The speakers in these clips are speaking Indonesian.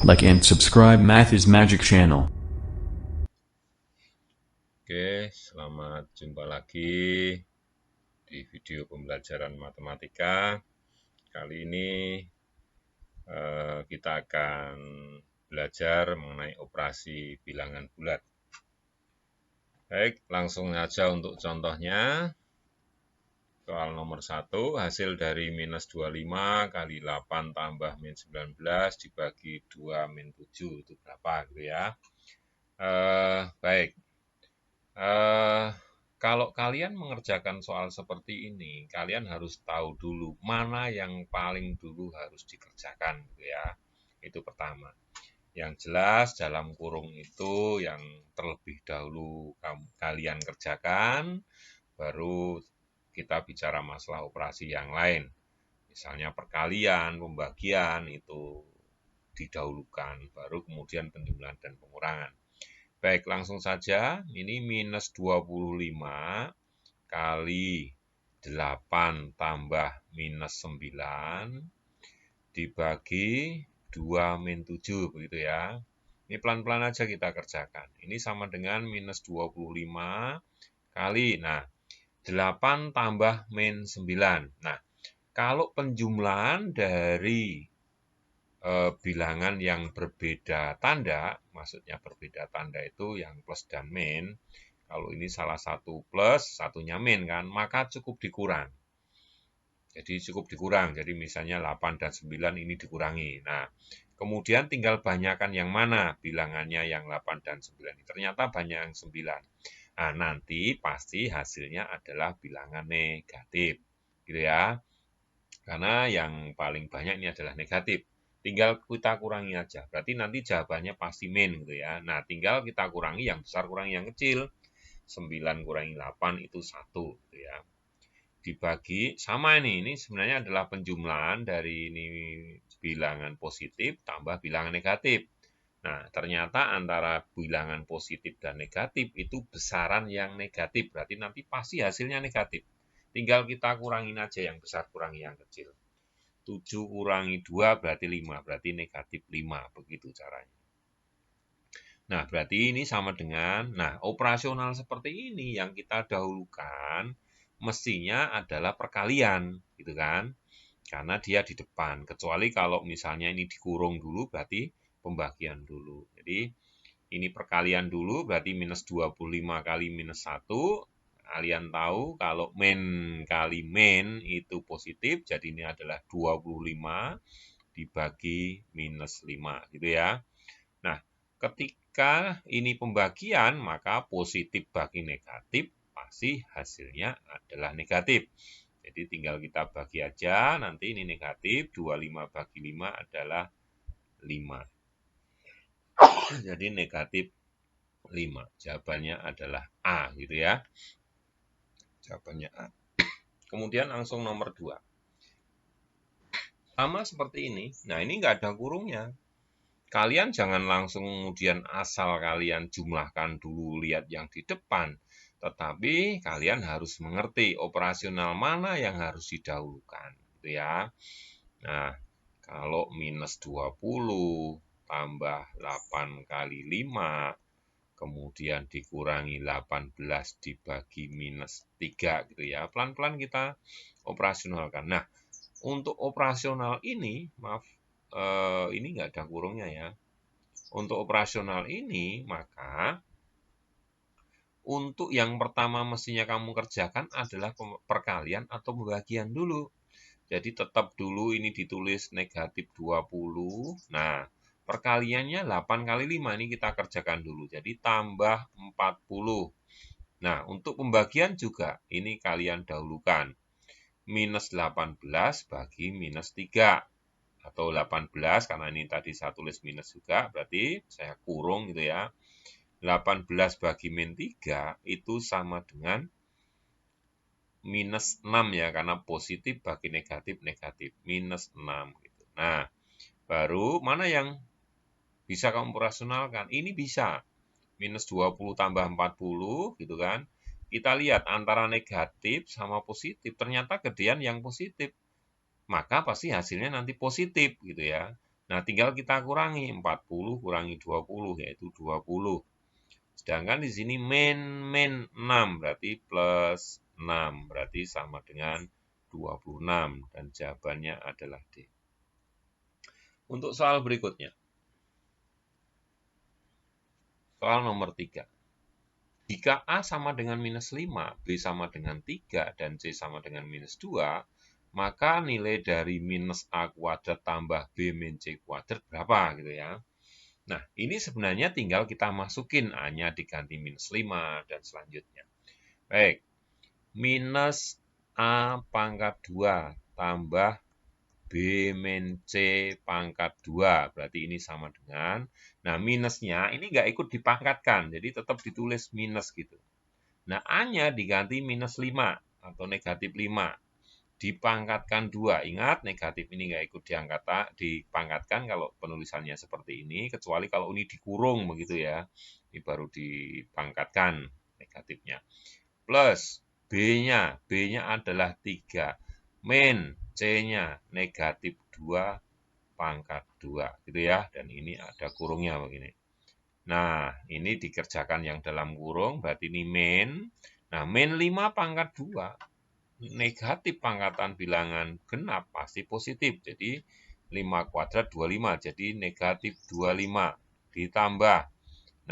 Like and subscribe Math is Magic channel. Oke, selamat jumpa lagi di video pembelajaran matematika. Kali ini kita akan belajar mengenai operasi bilangan bulat. Baik, langsung aja untuk contohnya. Soal nomor 1, hasil dari minus 25 kali 8 tambah min 19 dibagi 2 min 7 itu berapa gitu ya. Baik. Kalau kalian mengerjakan soal seperti ini, kalian harus tahu dulu mana yang paling dulu harus dikerjakan gitu ya. Itu pertama. Yang jelas dalam kurung itu yang terlebih dahulu kalian kerjakan, baru kita bicara masalah operasi yang lain. Misalnya perkalian, pembagian itu didahulukan, baru kemudian penjumlahan dan pengurangan. Baik, langsung saja. Ini minus 25 kali 8 tambah minus 9 dibagi 2 min 7, begitu ya. Ini pelan-pelan aja kita kerjakan. Ini sama dengan minus 25 kali, 8 tambah min 9. Nah, kalau penjumlahan dari bilangan yang berbeda tanda, maksudnya berbeda tanda itu yang plus dan min, kalau ini salah satu plus, satunya min kan, maka cukup dikurang. Jadi cukup dikurang, jadi misalnya 8 dan 9 ini dikurangi. Nah, kemudian tinggal banyakkan yang mana bilangannya yang 8 dan 9. Ternyata banyak yang 9. Nah, nanti pasti hasilnya adalah bilangan negatif. Gitu ya. Karena yang paling banyak ini adalah negatif. Tinggal kita kurangi aja. Berarti nanti jawabannya pasti min gitu ya. Nah, tinggal kita kurangi yang besar kurangi yang kecil. 9 kurangi 8 itu 1 gitu ya. Dibagi sama ini sebenarnya adalah penjumlahan dari ini bilangan positif tambah bilangan negatif. Nah, ternyata antara bilangan positif dan negatif itu besaran yang negatif. Berarti nanti pasti hasilnya negatif. Tinggal kita kurangin aja yang besar kurangi yang kecil. 7 kurangi 2 berarti 5, berarti negatif 5, begitu caranya. Nah, berarti ini sama dengan, operasional seperti ini yang kita dahulukan, mestinya adalah perkalian, gitu kan. Karena dia di depan, kecuali kalau misalnya ini dikurung dulu, berarti pembagian dulu. Jadi, ini perkalian dulu, berarti minus 25 kali minus 1, kalian tahu kalau min kali min itu positif, jadi ini adalah 25 dibagi minus 5, gitu ya. Nah, ketika ini pembagian, maka positif bagi negatif, pasti hasilnya adalah negatif. Jadi tinggal kita bagi aja, nanti ini negatif, 25 bagi 5 adalah 5. Jadi negatif 5. Jawabannya adalah A, gitu ya. Jawabannya A. Kemudian langsung nomor 2. Sama seperti ini. Nah, ini nggak ada kurungnya. Kalian jangan langsung kemudian asal kalian jumlahkan dulu, lihat yang di depan. Tetapi kalian harus mengerti operasional mana yang harus didahulukan. Gitu ya. Nah, kalau minus 20 tambah 8 kali 5, kemudian dikurangi 18 dibagi minus 3 gitu ya. Pelan-pelan kita operasionalkan. Nah, untuk operasional ini, maaf, ini nggak ada kurungnya ya. Untuk operasional ini, maka untuk yang pertama mestinya kamu kerjakan adalah perkalian atau pembagian dulu. Jadi tetap dulu ini ditulis negatif 20. Nah, perkaliannya 8 kali 5 ini kita kerjakan dulu. Jadi tambah 40. Nah, untuk pembagian juga ini kalian dahulukan. Minus 18 bagi minus 3. Atau 18, karena ini tadi saya tulis minus juga, berarti saya kurung gitu ya. 18 bagi min 3 itu sama dengan minus 6 ya, karena positif bagi negatif, negatif. Minus 6 gitu. Nah, baru mana yang bisa kamu operasionalkan? Ini bisa. Minus 20 tambah 40 gitu kan. Kita lihat antara negatif sama positif, ternyata gedean yang positif. Maka pasti hasilnya nanti positif gitu ya. Nah, tinggal kita kurangi 40 kurangi 20 yaitu 20. Sedangkan di sini min 6 berarti plus 6 berarti sama dengan 26 dan jawabannya adalah D. Untuk soal berikutnya. Soal nomor 3. Jika A sama dengan minus 5, B sama dengan 3, dan C sama dengan minus 2, maka nilai dari minus A kuadrat tambah B min C kuadrat berapa gitu ya. Nah, ini sebenarnya tinggal kita masukin A-nya diganti minus 5 dan selanjutnya. Baik, minus A pangkat 2 tambah B min C pangkat 2. Berarti ini sama dengan, nah minusnya ini nggak ikut dipangkatkan, jadi tetap ditulis minus gitu. Nah, A-nya diganti minus 5 atau negatif 5. Dipangkatkan 2. Ingat, negatif ini nggak ikut dipangkatkan kalau penulisannya seperti ini, kecuali kalau ini dikurung begitu ya. Ini baru dipangkatkan negatifnya. Plus B-nya adalah 3. Min C-nya negatif 2 pangkat 2 gitu ya. Dan ini ada kurungnya begini. Nah, ini dikerjakan yang dalam kurung, berarti ini min. Nah, min 5 pangkat 2. Negatif pangkatan bilangan genap pasti positif. Jadi 5 kuadrat 25, jadi negatif 25 ditambah.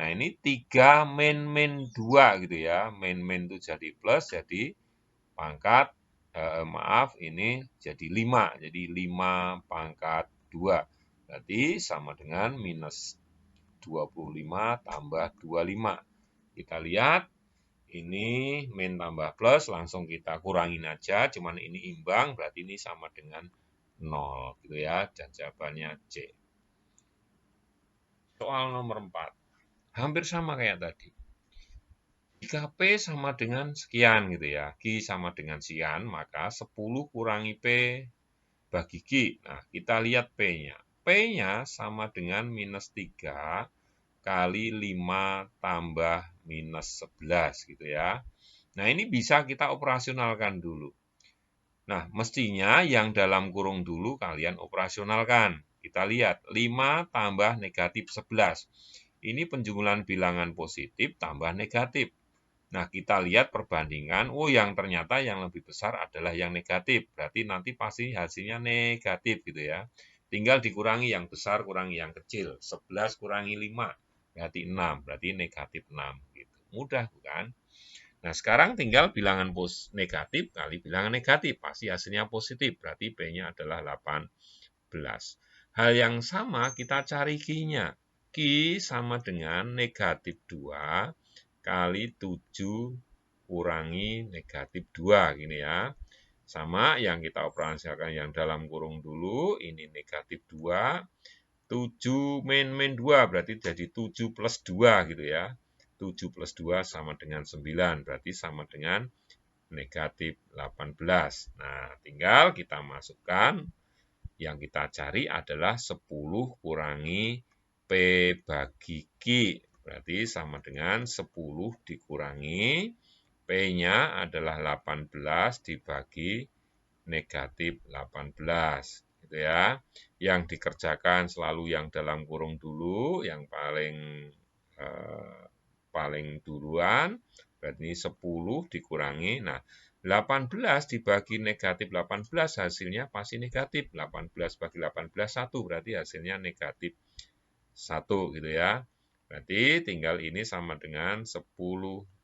Nah, ini 3 min 2 gitu ya. Min itu jadi plus, jadi pangkat, ini jadi 5. Jadi 5 pangkat 2. Berarti sama dengan minus 25 tambah 25. Kita lihat, ini min tambah plus, langsung kita kurangin aja, cuman ini imbang, berarti ini sama dengan 0 gitu ya, dan jawabannya C. Soal nomor 4. Hampir sama kayak tadi. Jika P sama dengan sekian gitu ya, Q sama dengan sekian, maka 10 kurangi P bagi Q. Nah, kita lihat P-nya. P-nya sama dengan minus 3 kali 5 tambah minus 11 gitu ya. Nah, ini bisa kita operasionalkan dulu. Nah, mestinya yang dalam kurung dulu kalian operasionalkan. Kita lihat, 5 tambah negatif 11. Ini penjumlahan bilangan positif tambah negatif. Nah, kita lihat perbandingan, yang ternyata yang lebih besar adalah yang negatif. Berarti nanti pasti hasilnya negatif gitu ya. Tinggal dikurangi yang besar, kurangi yang kecil. 11 kurangi 5, berarti 6. Berarti negatif 6. Gitu. Mudah bukan? Nah, sekarang tinggal bilangan negatif kali bilangan negatif. Pasti hasilnya positif. Berarti P-nya adalah 18. Hal yang sama kita cari Q-nya. Q sama dengan negatif 2 kali 7 kurangi negatif 2 gini ya. Sama yang kita operasikan yang dalam kurung dulu, ini negatif 2, 7 min 2 berarti jadi 7 plus 2 gitu ya. 7 plus 2 sama dengan 9, berarti sama dengan negatif 18. Nah, tinggal kita masukkan, yang kita cari adalah 10 kurangi P bagi Q. Berarti sama dengan 10 dikurangi, P-nya adalah 18 dibagi negatif 18. Gitu ya. Yang dikerjakan selalu yang dalam kurung dulu, yang paling duluan, berarti 10 dikurangi. Nah, 18 dibagi negatif 18 hasilnya pasti negatif. 18 bagi 18, 1, berarti hasilnya negatif 1 gitu ya. Berarti tinggal ini sama dengan 10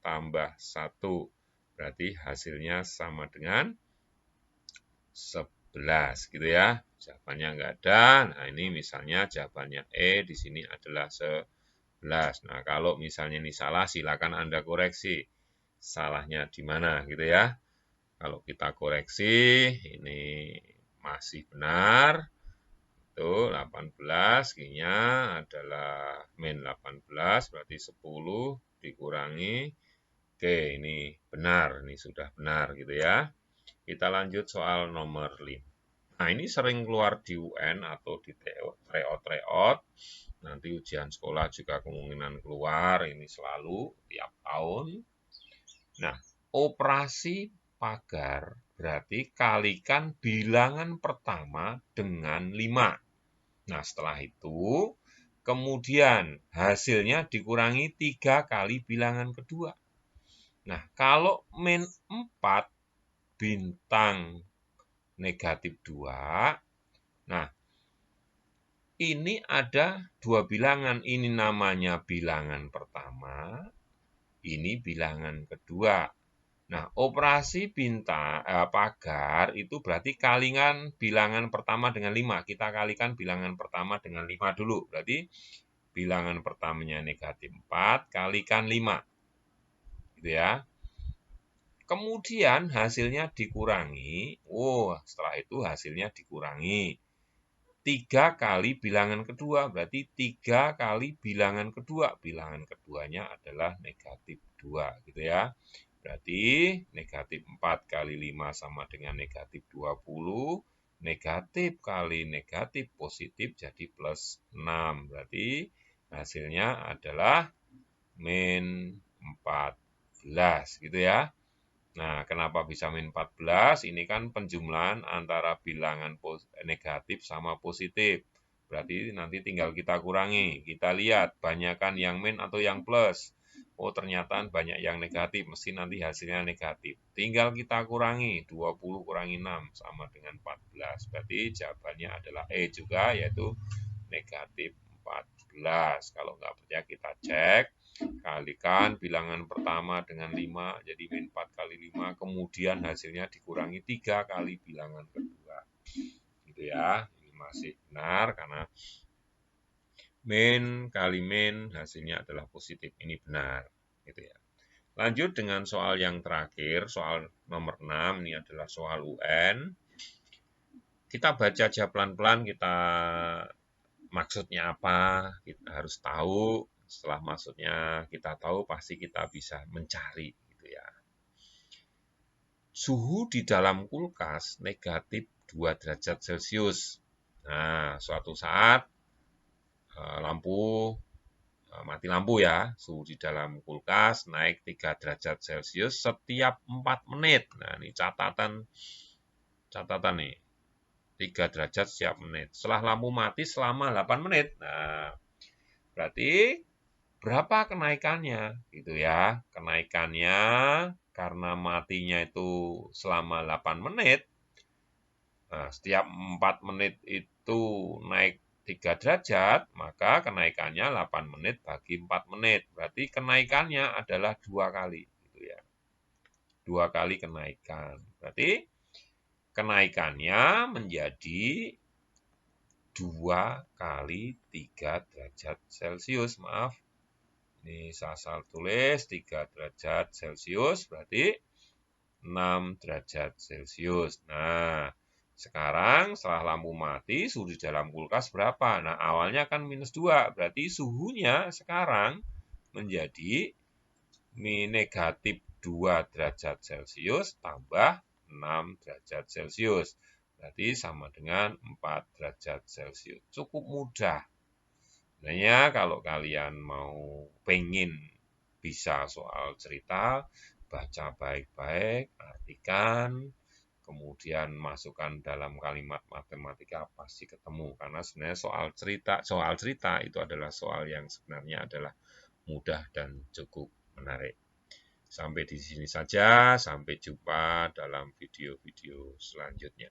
tambah 1. Berarti hasilnya sama dengan 11 gitu ya. Jawabannya enggak ada. Nah, ini misalnya jawabannya E di sini adalah 11. Nah, kalau misalnya ini salah, silakan Anda koreksi. Salahnya di mana gitu ya. Kalau kita koreksi, ini masih benar. Itu 18, Q-nya adalah min 18, berarti 10 dikurangi. Oke, ini benar, ini sudah benar gitu ya. Kita lanjut soal nomor 5. Nah, ini sering keluar di UN atau di tryout. Nanti ujian sekolah juga kemungkinan keluar, ini selalu tiap tahun. Nah, operasi pagar berarti kalikan bilangan pertama dengan 5. Nah, setelah itu, kemudian hasilnya dikurangi 3 kali bilangan kedua. Nah, kalau min 4 bintang negatif 2, nah, ini ada dua bilangan. Ini namanya bilangan pertama, ini bilangan kedua. Nah, operasi pagar itu berarti kalikan bilangan pertama dengan 5. Kita kalikan bilangan pertama dengan 5 dulu. Berarti bilangan pertamanya negatif 4 kalikan 5. Gitu ya. Kemudian hasilnya dikurangi. Setelah itu hasilnya dikurangi. 3 kali bilangan kedua, berarti 3 kali bilangan kedua. Bilangan keduanya adalah negatif 2, gitu ya. Berarti negatif 4 kali 5 sama dengan negatif 20. Negatif kali negatif positif jadi plus 6. Berarti hasilnya adalah min 14, gitu ya. Nah, kenapa bisa min 14? Ini kan penjumlahan antara bilangan negatif sama positif. Berarti nanti tinggal kita kurangi. Kita lihat banyakan yang min atau yang plus. Ternyata banyak yang negatif, mesti nanti hasilnya negatif. Tinggal kita kurangi, 20 kurangi 6 sama dengan 14. Berarti jawabannya adalah E juga, yaitu negatif 14. Kalau nggak percaya kita cek. Kalikan bilangan pertama dengan 5, jadi min 4 kali 5, kemudian hasilnya dikurangi 3 kali bilangan kedua. Gitu ya, ini masih benar karena min kali min hasilnya adalah positif, ini benar. Gitu ya. Lanjut dengan soal yang terakhir, soal nomor 6, ini adalah soal UN. Kita baca aja pelan-pelan, kita maksudnya apa, kita harus tahu. Setelah maksudnya kita tahu, pasti kita bisa mencari, gitu ya. Suhu di dalam kulkas negatif 2 derajat Celcius. Nah, suatu saat mati lampu ya, suhu di dalam kulkas naik 3 derajat Celcius setiap 4 menit. Nah, ini catatan nih. 3 derajat setiap menit. Setelah lampu mati selama 8 menit. Nah, berarti berapa kenaikannya gitu ya. Kenaikannya karena matinya itu selama 8 menit. Nah, setiap 4 menit itu naik 3 derajat, maka kenaikannya 8 menit bagi 4 menit. Berarti kenaikannya adalah 2 kali gitu ya. 2 kali kenaikan. Berarti kenaikannya menjadi 2 kali 3 derajat Celcius. Maaf. Ini saya tulis 3 derajat Celcius berarti 6 derajat Celcius. Nah, sekarang setelah lampu mati, suhu di dalam kulkas berapa? Nah, awalnya kan minus 2, berarti suhunya sekarang menjadi negatif 2 derajat Celcius tambah 6 derajat Celcius. Berarti sama dengan 4 derajat Celcius. Cukup mudah. Sebenarnya kalau kalian mau pengen bisa soal cerita, baca baik-baik, artikan, kemudian masukkan dalam kalimat matematika pasti ketemu. Karena sebenarnya soal cerita itu adalah soal yang sebenarnya adalah mudah dan cukup menarik. Sampai di sini saja, sampai jumpa dalam video-video selanjutnya.